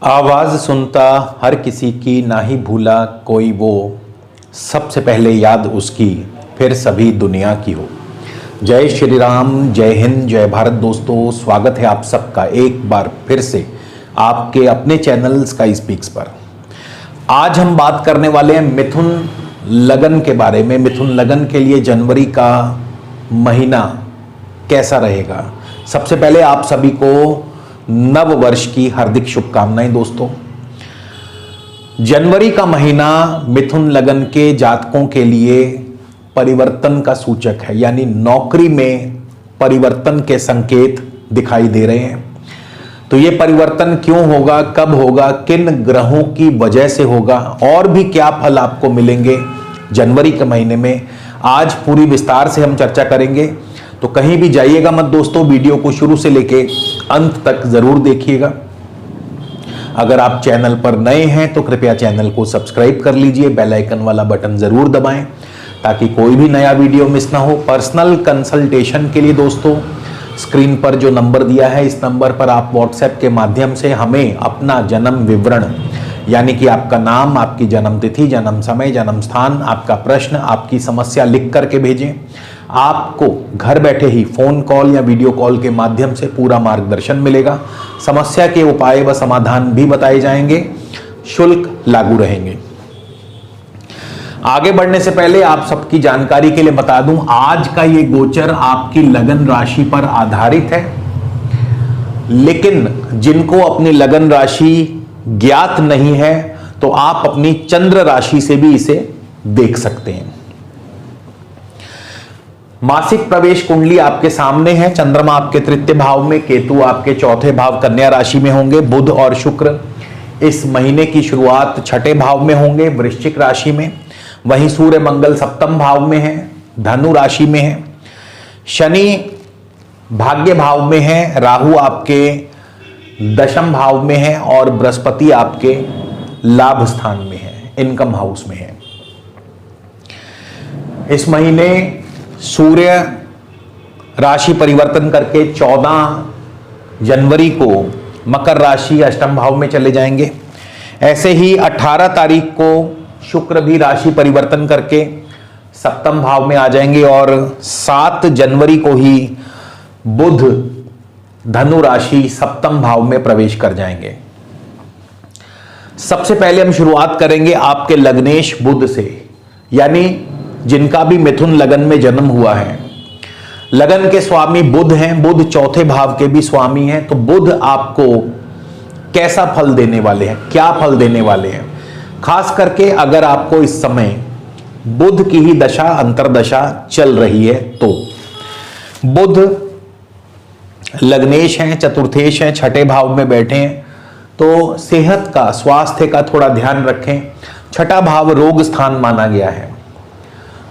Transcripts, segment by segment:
आवाज़ सुनता हर किसी की, ना ही भूला कोई वो, सबसे पहले याद उसकी फिर सभी दुनिया की हो। जय श्री राम, जय हिंद, जय भारत। दोस्तों, स्वागत है आप सबका एक बार फिर से आपके अपने चैनल स्काई स्पीक्स पर। आज हम बात करने वाले हैं मिथुन लगन के बारे में। मिथुन लगन के लिए जनवरी का महीना कैसा रहेगा। सबसे पहले आप सभी को नव वर्ष की हार्दिक शुभकामनाएं। दोस्तों, जनवरी का महीना मिथुन लगन के जातकों के लिए परिवर्तन का सूचक है, यानी नौकरी में परिवर्तन के संकेत दिखाई दे रहे हैं। तो यह परिवर्तन क्यों होगा, कब होगा, किन ग्रहों की वजह से होगा और भी क्या फल आपको मिलेंगे जनवरी के महीने में, आज पूरी विस्तार से हम चर्चा करेंगे। तो कहीं भी जाइएगा मत दोस्तों, वीडियो को शुरू से लेके अंत तक जरूर देखिएगा। अगर आप चैनल पर नए हैं तो कृपया चैनल को सब्सक्राइब कर लीजिए, बेल आइकन वाला बटन जरूर दबाएं ताकि कोई भी नया वीडियो मिस ना हो। पर्सनल कंसल्टेशन के लिए दोस्तों, स्क्रीन पर जो नंबर दिया है, इस नंबर पर आप व्हाट्सएप के माध्यम से हमें अपना जन्म विवरण, यानी कि आपका नाम, आपकी जन्म तिथि, जन्म समय, जन्म स्थान, आपका प्रश्न, आपकी समस्या लिख करके भेजें। आपको घर बैठे ही फोन कॉल या वीडियो कॉल के माध्यम से पूरा मार्गदर्शन मिलेगा। समस्या के उपाय व समाधान भी बताए जाएंगे, शुल्क लागू रहेंगे। आगे बढ़ने से पहले आप सबकी जानकारी के लिए बता दूं, आज का ये गोचर आपकी लगन राशि पर आधारित है, लेकिन जिनको अपनी लगन राशि ज्ञात नहीं है तो आप अपनी चंद्र राशि से भी इसे देख सकते हैं। मासिक प्रवेश कुंडली आपके सामने है। चंद्रमा आपके तृतीय भाव में, केतु आपके चौथे भाव कन्या राशि में होंगे, बुध और शुक्र इस महीने की शुरुआत छठे भाव में होंगे वृश्चिक राशि में। वहीं सूर्य मंगल सप्तम भाव में है, धनु राशि में है। शनि भाग्य भाव में है, राहु आपके दशम भाव में है और बृहस्पति आपके लाभ स्थान में है, इनकम हाउस में है। इस महीने सूर्य राशि परिवर्तन करके 14 जनवरी को मकर राशि अष्टम भाव में चले जाएंगे। ऐसे ही 18 तारीख को शुक्र भी राशि परिवर्तन करके सप्तम भाव में आ जाएंगे और 7 जनवरी को ही बुध धनु राशि सप्तम भाव में प्रवेश कर जाएंगे। सबसे पहले हम शुरुआत करेंगे आपके लग्नेश बुध से, यानी जिनका भी मिथुन लगन में जन्म हुआ है। लगन के स्वामी बुध हैं, बुध चौथे भाव के भी स्वामी हैं। तो बुध आपको कैसा फल देने वाले हैं, क्या फल देने वाले हैं, खास करके अगर आपको इस समय बुध की ही दशा अंतरदशा चल रही है तो बुध लग्नेश हैं, चतुर्थेश हैं, छठे भाव में बैठे हैं। तो सेहत का, स्वास्थ्य का थोड़ा ध्यान रखें। छठा भाव रोग स्थान माना गया है,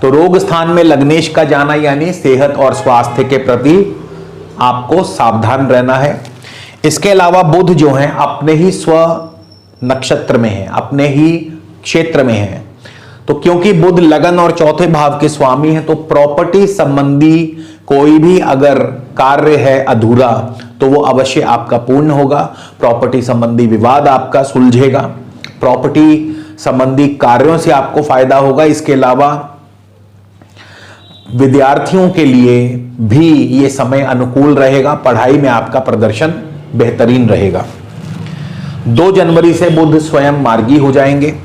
तो रोग स्थान में लग्नेश का जाना यानी सेहत और स्वास्थ्य के प्रति आपको सावधान रहना है। इसके अलावा बुध जो है अपने ही स्व नक्षत्र में है, अपने ही क्षेत्र में है। तो क्योंकि बुध लगन और चौथे भाव के स्वामी हैं, तो प्रॉपर्टी संबंधी कोई भी अगर कार्य है अधूरा तो वो अवश्य आपका पूर्ण होगा। प्रॉपर्टी संबंधी विवाद आपका सुलझेगा, प्रॉपर्टी संबंधी कार्यों से आपको फायदा होगा। इसके अलावा विद्यार्थियों के लिए भी ये समय अनुकूल रहेगा, पढ़ाई में आपका प्रदर्शन बेहतरीन रहेगा। 2 जनवरी से बुध स्वयं मार्गी हो जाएंगे।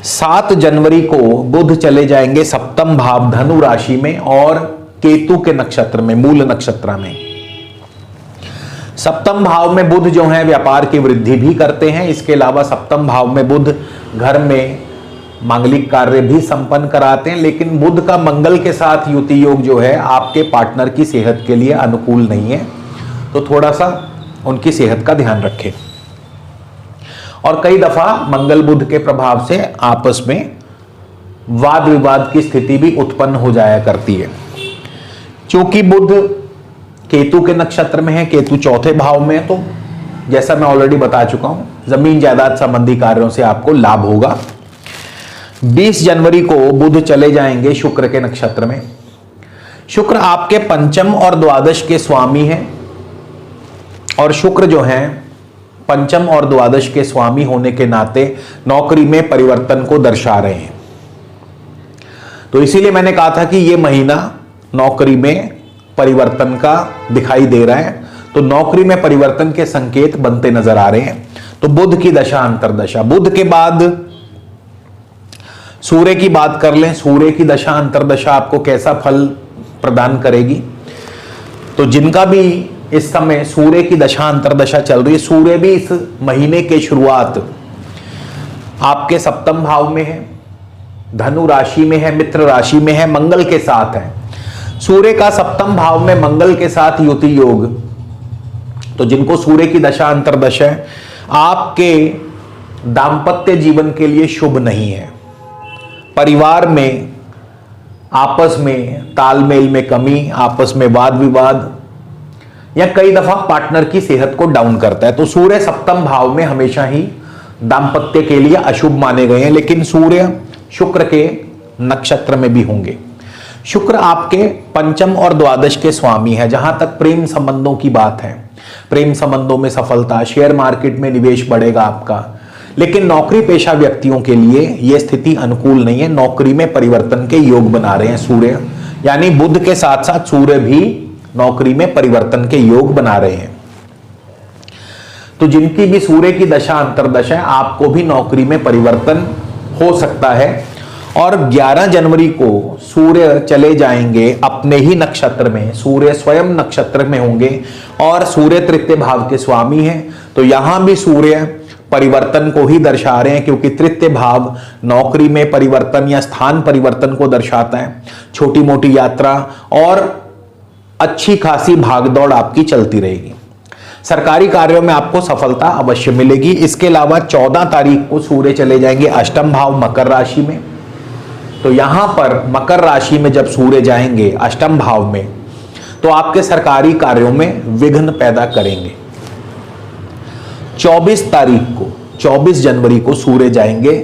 7 जनवरी को बुध चले जाएंगे सप्तम भाव धनु राशि में और केतु के नक्षत्र में, मूल नक्षत्र में। सप्तम भाव में बुध जो है व्यापार की वृद्धि भी करते हैं। इसके अलावा सप्तम भाव में बुध घर में मांगलिक कार्य भी संपन्न कराते हैं, लेकिन बुध का मंगल के साथ युति योग जो है आपके पार्टनर की सेहत के लिए अनुकूल नहीं है, तो थोड़ा सा उनकी सेहत का ध्यान रखें। और कई दफा मंगल बुध के प्रभाव से आपस में वाद विवाद की स्थिति भी उत्पन्न हो जाया करती है। क्योंकि बुध केतु के नक्षत्र में है, केतु चौथे भाव में है, तो जैसा मैं ऑलरेडी बता चुका हूं, जमीन जायदाद संबंधी कार्यों से आपको लाभ होगा। 20 जनवरी को बुध चले जाएंगे शुक्र के नक्षत्र में। शुक्र आपके पंचम और द्वादश के स्वामी हैं और शुक्र जो हैं पंचम और द्वादश के स्वामी होने के नाते नौकरी में परिवर्तन को दर्शा रहे हैं। तो इसीलिए मैंने कहा था कि यह महीना नौकरी में परिवर्तन का दिखाई दे रहा है। तो नौकरी में परिवर्तन के संकेत बनते नजर आ रहे हैं। तो बुध की दशा अंतरदशा, बुध के बाद सूर्य की बात कर लें। सूर्य की दशा अंतरदशा आपको कैसा फल प्रदान करेगी? तो जिनका भी इस समय सूर्य की दशा अंतरदशा चल रही है, सूर्य भी इस महीने के शुरुआत आपके सप्तम भाव में है, धनु राशि में है, मित्र राशि में है, मंगल के साथ है। सूर्य का सप्तम भाव में मंगल के साथ युति योग, तो जिनको सूर्य की दशा अंतरदशा है, आपके दांपत्य जीवन के लिए शुभ नहीं है। परिवार में आपस में तालमेल में कमी, आपस में वाद विवाद, या कई दफा पार्टनर की सेहत को डाउन करता है। तो सूर्य सप्तम भाव में हमेशा ही दांपत्य के लिए अशुभ माने गए हैं, लेकिन सूर्य शुक्र के नक्षत्र में भी होंगे। शुक्र आपके पंचम और द्वादश के स्वामी है। जहां तक प्रेम संबंधों की बात है, प्रेम संबंधों में सफलता, शेयर मार्केट में निवेश बढ़ेगा आपका, लेकिन नौकरी पेशा व्यक्तियों के लिए यह स्थिति अनुकूल नहीं है। नौकरी में परिवर्तन के योग बना रहे हैं सूर्य, यानी बुध के साथ साथ सूर्य भी नौकरी में परिवर्तन के योग बना रहे हैं। तो जिनकी भी सूर्य की दशा अंतरदशा है, आपको भी नौकरी में परिवर्तन हो सकता है। और 11 जनवरी को सूर्य चले जाएंगे अपने ही नक्षत्र में, सूर्य स्वयं नक्षत्र में होंगे और सूर्य तृतीय भाव के स्वामी हैं। तो यहां भी सूर्य परिवर्तन को ही दर्शा रहे हैं, क्योंकि तृतीय भाव नौकरी में परिवर्तन या स्थान परिवर्तन को दर्शाता है। छोटी मोटी यात्रा और अच्छी खासी भागदौड़ आपकी चलती रहेगी। सरकारी कार्यों में आपको सफलता अवश्य मिलेगी। इसके अलावा 14 तारीख को सूर्य चले जाएंगे अष्टम भाव मकर राशि में। तो यहां पर मकर राशि में जब सूर्य जाएंगे अष्टम भाव में, तो आपके सरकारी कार्यों में विघ्न पैदा करेंगे। 24 तारीख को, 24 जनवरी को सूर्य जाएंगे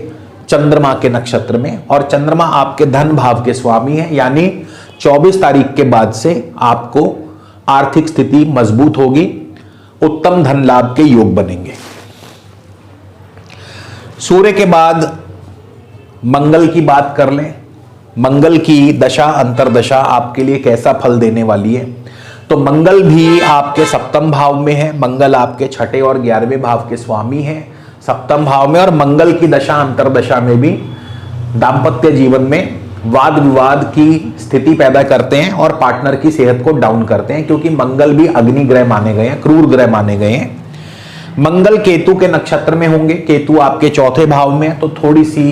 चंद्रमा के नक्षत्र में, और चंद्रमा आपके धन भाव के स्वामी है, यानी 24 तारीख के बाद से आपको आर्थिक स्थिति मजबूत होगी, उत्तम धन लाभ के योग बनेंगे। सूर्य के बाद मंगल की बात कर लें। मंगल की दशा अंतरदशा आपके लिए कैसा फल देने वाली है? तो मंगल भी आपके सप्तम भाव में है। मंगल आपके छठे और 11वें भाव के स्वामी हैं सप्तम भाव में, और मंगल की दशा अंतरदशा में भी दांपत्य जीवन में वाद विवाद की स्थिति पैदा करते हैं और पार्टनर की सेहत को डाउन करते हैं, क्योंकि मंगल भी अग्नि ग्रह माने गए हैं, क्रूर ग्रह माने गए हैं। मंगल केतु के नक्षत्र में होंगे। केतु आपके चौथे भाव में, तो थोड़ी सी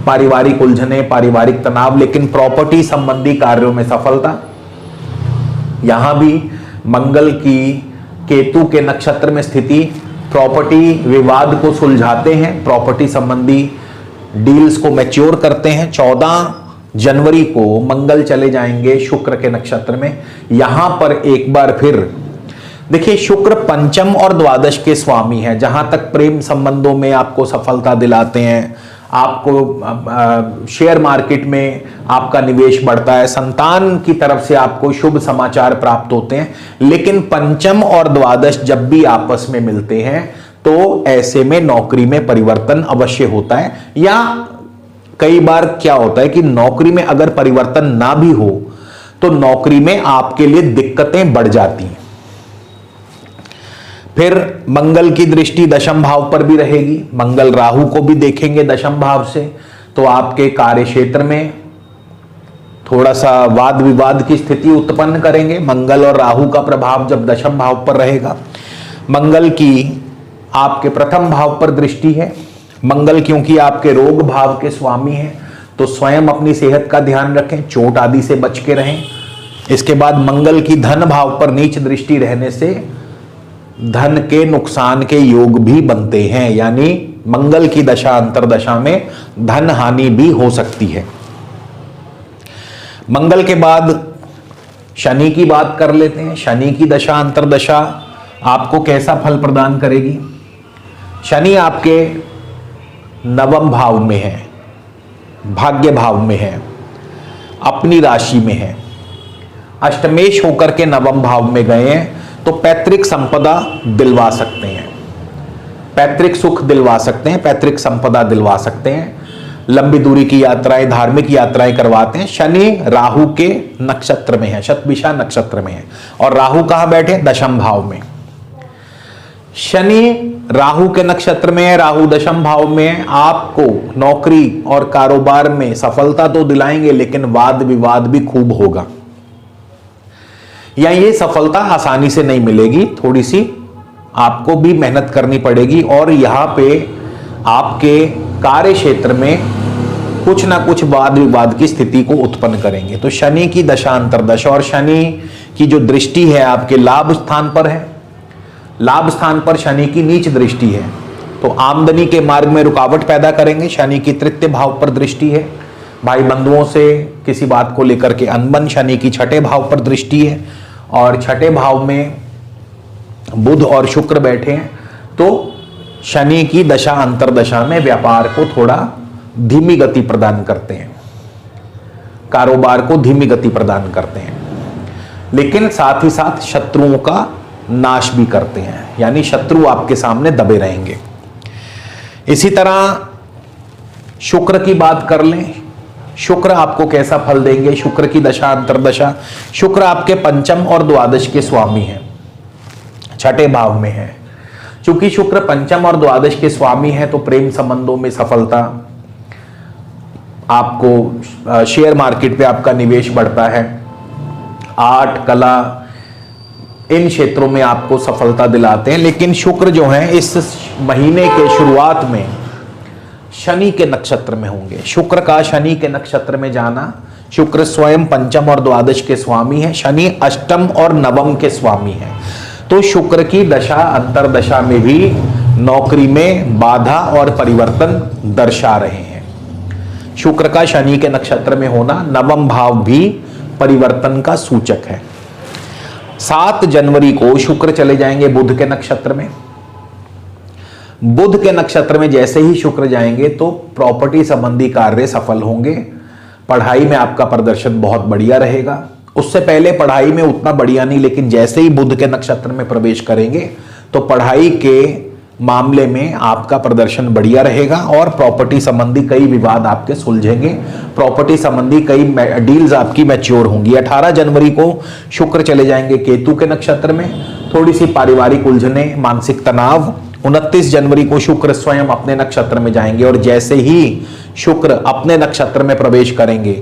पारिवारिक उलझने, पारिवारिक तनाव, लेकिन प्रॉपर्टी संबंधी कार्यों में सफलता। यहां भी मंगल की केतु के नक्षत्र में स्थिति प्रॉपर्टी विवाद को सुलझाते हैं, प्रॉपर्टी संबंधी डील्स को मैच्योर करते हैं। 14 जनवरी को मंगल चले जाएंगे शुक्र के नक्षत्र में। यहां पर एक बार फिर देखिए, शुक्र पंचम और द्वादश के स्वामी हैं। जहां तक प्रेम संबंधों में आपको सफलता दिलाते हैं, आपको शेयर मार्केट में आपका निवेश बढ़ता है, संतान की तरफ से आपको शुभ समाचार प्राप्त होते हैं। लेकिन पंचम और द्वादश जब भी आपस में मिलते हैं, तो ऐसे में नौकरी में परिवर्तन अवश्य होता है। या कई बार क्या होता है कि नौकरी में अगर परिवर्तन ना भी हो, तो नौकरी में आपके लिए दिक्कतें बढ़ जाती हैं। फिर मंगल की दृष्टि दशम भाव पर भी रहेगी। मंगल राहु को भी देखेंगे दशम भाव से, तो आपके कार्य क्षेत्र में थोड़ा सा वाद विवाद की स्थिति उत्पन्न करेंगे। मंगल और राहु का प्रभाव जब दशम भाव पर रहेगा। मंगल की आपके प्रथम भाव पर दृष्टि है। मंगल क्योंकि आपके रोग भाव के स्वामी हैं, तो स्वयं अपनी सेहत का ध्यान रखें, चोट आदि से बच के रहें। इसके बाद मंगल की धन भाव पर नीच दृष्टि रहने से धन के नुकसान के योग भी बनते हैं, यानी मंगल की दशा अंतरदशा में धन हानि भी हो सकती है। मंगल के बाद शनि की बात कर लेते हैं। शनि की दशा अंतरदशा आपको कैसा फल प्रदान करेगी? शनि आपके नवम भाव में है, भाग्य भाव में है, अपनी राशि में है, अष्टमेश होकर के नवम भाव में गए हैं, तो पैतृक संपदा दिलवा सकते हैं। पैतृक सुख दिलवा सकते हैं, पैतृक संपदा दिलवा सकते हैं, लंबी दूरी की यात्राएं, धार्मिक यात्राएं करवाते हैं। शनि राहु के नक्षत्र में है, शतभिषा नक्षत्र में है, और राहु कहां बैठे? दशम भाव में। शनि राहु के नक्षत्र में है, राहु दशम भाव में है। आपको नौकरी और कारोबार में सफलता तो दिलाएंगे, लेकिन वाद विवाद भी खूब होगा, या ये सफलता आसानी से नहीं मिलेगी, थोड़ी सी आपको भी मेहनत करनी पड़ेगी। और यहां पे आपके कार्य क्षेत्र में कुछ ना कुछ वाद विवाद की स्थिति को उत्पन्न करेंगे। तो शनि की दशा अंतर्दशा, और शनि की जो दृष्टि है आपके लाभ स्थान पर है, लाभ स्थान पर शनि की नीच दृष्टि है, तो आमदनी के मार्ग में रुकावट पैदा करेंगे। शनि की तृतीय भाव पर दृष्टि है, भाई बंधुओं से किसी बात को लेकर के अनबन। शनि की छठे भाव पर दृष्टि है, और छठे भाव में बुध और शुक्र बैठे हैं, तो शनि की दशा अंतर्दशा में व्यापार को थोड़ा धीमी गति प्रदान करते हैं, कारोबार को धीमी गति प्रदान करते हैं, लेकिन साथ ही साथ शत्रुओं का नाश भी करते हैं, यानी शत्रु आपके सामने दबे रहेंगे। इसी तरह शुक्र की बात कर लें, शुक्र आपको कैसा फल देंगे? शुक्र की दशा अंतर्दशा, शुक्र आपके पंचम और द्वादश के स्वामी हैं, छठे भाव में है। चूंकि शुक्र पंचम और द्वादश के स्वामी है, तो प्रेम संबंधों में सफलता, आपको शेयर मार्केट पे आपका निवेश बढ़ता है, आर्ट कला इन क्षेत्रों में आपको सफलता दिलाते हैं। लेकिन शुक्र जो है इस महीने के शुरुआत में शनि के नक्षत्र में होंगे। शुक्र का शनि के नक्षत्र में जाना, शुक्र स्वयं पंचम और द्वादश के स्वामी है, शनि अष्टम और नवम के स्वामी है। तो शुक्र की दशा अंतर्दशा में भी नौकरी में बाधा और परिवर्तन दर्शा रहे हैं। शुक्र का शनि के नक्षत्र में होना, नवम भाव भी परिवर्तन का सूचक है। 7 जनवरी को शुक्र चले जाएंगे बुध के नक्षत्र में। बुध के नक्षत्र में जैसे ही शुक्र जाएंगे तो प्रॉपर्टी संबंधी कार्य सफल होंगे, पढ़ाई में आपका प्रदर्शन बहुत बढ़िया रहेगा। उससे पहले पढ़ाई में उतना बढ़िया नहीं, लेकिन जैसे ही बुध के नक्षत्र में प्रवेश करेंगे तो पढ़ाई के मामले में आपका प्रदर्शन बढ़िया रहेगा, और प्रॉपर्टी संबंधी कई विवाद आपके सुलझेंगे, प्रॉपर्टी संबंधी कई डील्स आपकी मैच्योर होंगी। 18 जनवरी को शुक्र चले जाएंगे केतु के नक्षत्र में, थोड़ी सी पारिवारिक उलझने, मानसिक तनाव। 29 जनवरी को शुक्र स्वयं अपने नक्षत्र में जाएंगे, और जैसे ही शुक्र अपने नक्षत्र में प्रवेश करेंगे,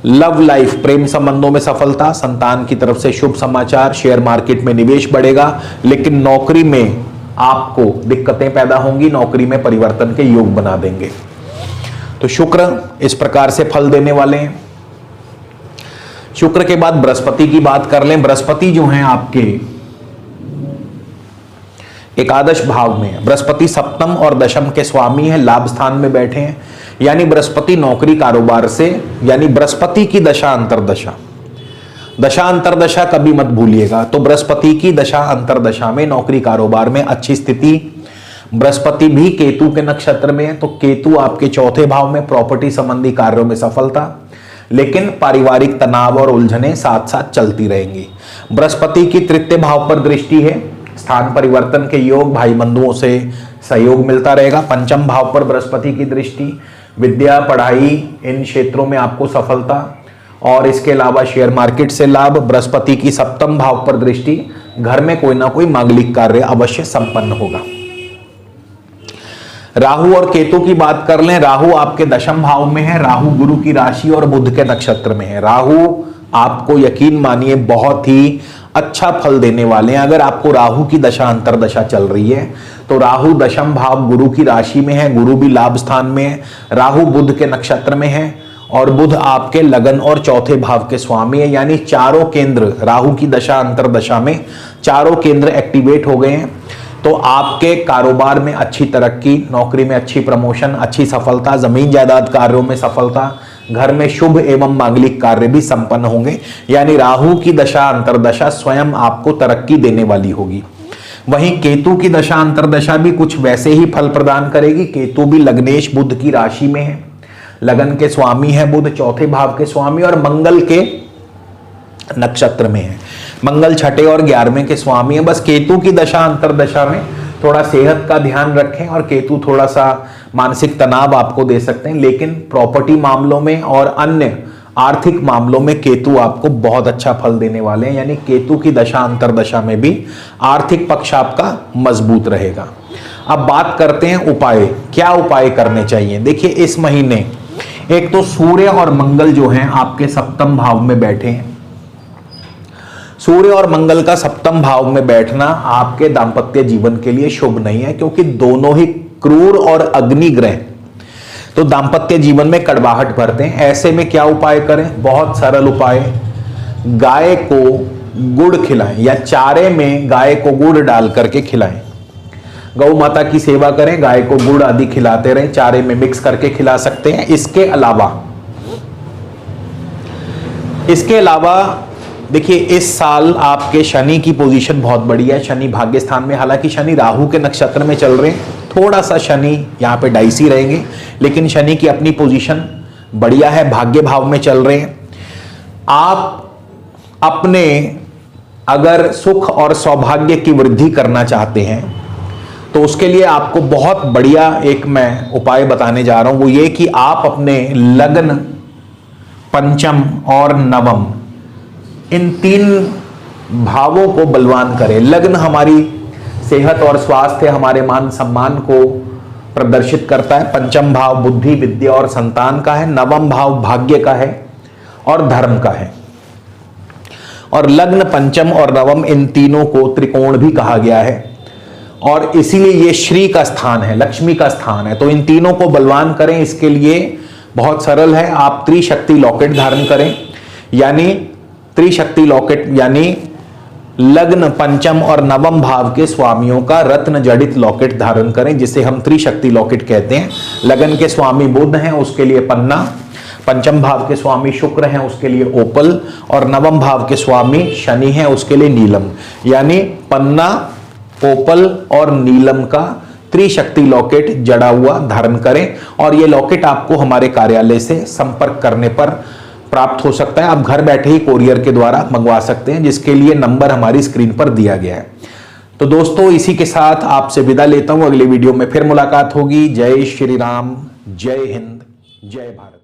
लव लाइफ, प्रेम संबंधों में सफलता, संतान की तरफ से शुभ समाचार, शेयर मार्केट में निवेश बढ़ेगा, लेकिन नौकरी में आपको दिक्कतें पैदा होंगी, नौकरी में परिवर्तन के योग बना देंगे। तो शुक्र इस प्रकार से फल देने वाले हैं। शुक्र के बाद बृहस्पति की बात कर लें। बृहस्पति जो हैं आपके एकादश भाव में, बृहस्पति सप्तम और दशम के स्वामी हैं, लाभ स्थान में बैठे हैं, यानी बृहस्पति नौकरी कारोबार से, यानी बृहस्पति की दशा अंतर्दशा, दशा अंतर्दशा कभी मत भूलिएगा। तो बृहस्पति की दशा अंतर्दशा में नौकरी कारोबार में अच्छी स्थिति। बृहस्पति भी केतु के नक्षत्र में है, तो केतु आपके चौथे भाव में, प्रॉपर्टी संबंधी कार्यों में सफलता, लेकिन पारिवारिक तनाव और उलझने साथ साथ चलती रहेंगी। बृहस्पति की तृतीय भाव पर दृष्टि है, स्थान परिवर्तन के योग, भाई बंधुओं से सहयोग मिलता रहेगा। पंचम भाव पर बृहस्पति की दृष्टि, विद्या पढ़ाई इन क्षेत्रों में आपको सफलता, और इसके अलावा शेयर मार्केट से लाभ। बृहस्पति की सप्तम भाव पर दृष्टि, घर में कोई ना कोई मांगलिक कार्य अवश्य संपन्न होगा। राहु और केतु की बात कर लें। राहु आपके दशम भाव में है, राहु गुरु की राशि और बुध के नक्षत्र में है। राहु आपको यकीन मानिए बहुत ही अच्छा फल देने वाले हैं। अगर आपको राहु की दशा अंतर्दशा चल रही है तो राहु दशम भाव गुरु की राशि में है, गुरु भी लाभ स्थान में है, राहु बुध के नक्षत्र में है, और बुध आपके लगन और चौथे भाव के स्वामी है, यानी चारों केंद्र राहु की दशा अंतर्दशा में चारों केंद्र एक्टिवेट हो गए हैं। तो आपके कारोबार में अच्छी तरक्की, नौकरी में अच्छी प्रमोशन, अच्छी सफलता, जमीन जायदाद कार्यों में सफलता, घर में शुभ एवं मांगलिक कार्य भी संपन्न होंगे। यानी राहु की दशा अंतर्दशा स्वयं आपको तरक्की देने वाली होगी। वहीं केतु की दशा अंतर्दशा भी कुछ वैसे ही फल प्रदान करेगी। केतु भी लग्नेश बुध की राशि में है, लगन के स्वामी है बुध, चौथे भाव के स्वामी, और मंगल के नक्षत्र में है। मंगल छठे और 11वें के स्वामी है। बस केतु की दशा अंतर्दशा में थोड़ा सेहत का ध्यान रखें, और केतु थोड़ा सा मानसिक तनाव आपको दे सकते हैं, लेकिन प्रॉपर्टी मामलों में और अन्य आर्थिक मामलों में केतु आपको बहुत अच्छा फल देने वाले हैं। यानी केतु की दशा अंतरदशा में भी आर्थिक पक्ष आपका मजबूत रहेगा। अब बात करते हैं उपाय, क्या उपाय करने चाहिए। देखिए इस महीने एक तो सूर्य और मंगल जो हैं आपके सप्तम भाव में बैठे हैं। सूर्य और मंगल का सप्तम भाव में बैठना आपके दांपत्य जीवन के लिए शुभ नहीं है, क्योंकि दोनों ही क्रूर और अग्नि ग्रह तो दांपत्य जीवन में कड़वाहट भरते हैं। ऐसे में क्या उपाय करें, बहुत सरल उपाय, गाय को गुड़ खिलाएं या चारे में गाय को गुड़ डाल करके खिलाएं। गौ माता की सेवा करें, गाय को गुड़ आदि खिलाते रहें, चारे में मिक्स करके खिला सकते हैं। इसके अलावा देखिए इस साल आपके शनि की पोजीशन बहुत बढ़िया है, शनि भाग्य स्थान में। हालांकि शनि राहु के नक्षत्र में चल रहे हैं, थोड़ा सा शनि यहाँ पे डाइसी रहेंगे, लेकिन शनि की अपनी पोजीशन बढ़िया है, भाग्य भाव में चल रहे हैं। आप अपने अगर सुख और सौभाग्य की वृद्धि करना चाहते हैं तो उसके लिए आपको बहुत बढ़िया एक मैं उपाय बताने जा रहा हूं, वो ये कि आप अपने लग्न, पंचम और नवम इन 3 भावों को बलवान करें। लग्न हमारी सेहत और स्वास्थ्य, हमारे मान सम्मान को प्रदर्शित करता है। पंचम भाव बुद्धि, विद्या और संतान का है। नवम भाव भाग्य का है और धर्म का है। और लग्न, पंचम और नवम इन तीनों को त्रिकोण भी कहा गया है, और इसीलिए ये श्री का स्थान है, लक्ष्मी का स्थान है। तो इन तीनों को बलवान करें, इसके लिए बहुत सरल है, आप त्रिशक्ति लॉकेट धारण करें। यानी त्रिशक्ति लॉकेट यानी लग्न, पंचम और नवम भाव के स्वामियों का रत्न जड़ित लॉकेट धारण करें, जिसे हम त्रिशक्ति लॉकेट कहते हैं। लगन के स्वामी बुध हैं, उसके लिए पन्ना, पंचम भाव के स्वामी शुक्र हैं, उसके लिए ओपल, और नवम भाव के स्वामी शनि हैं, उसके लिए नीलम। यानी पन्ना, ओपल और नीलम का त्रिशक्ति लॉकेट जड़ा हुआ धारण करें। और ये लॉकेट आपको हमारे कार्यालय से संपर्क करने पर प्राप्त हो सकता है। आप घर बैठे ही कोरियर के द्वारा मंगवा सकते हैं, जिसके लिए नंबर हमारी स्क्रीन पर दिया गया है। तो दोस्तों इसी के साथ आपसे विदा लेता हूं, अगले वीडियो में फिर मुलाकात होगी। जय श्री राम, जय हिंद, जय भारत।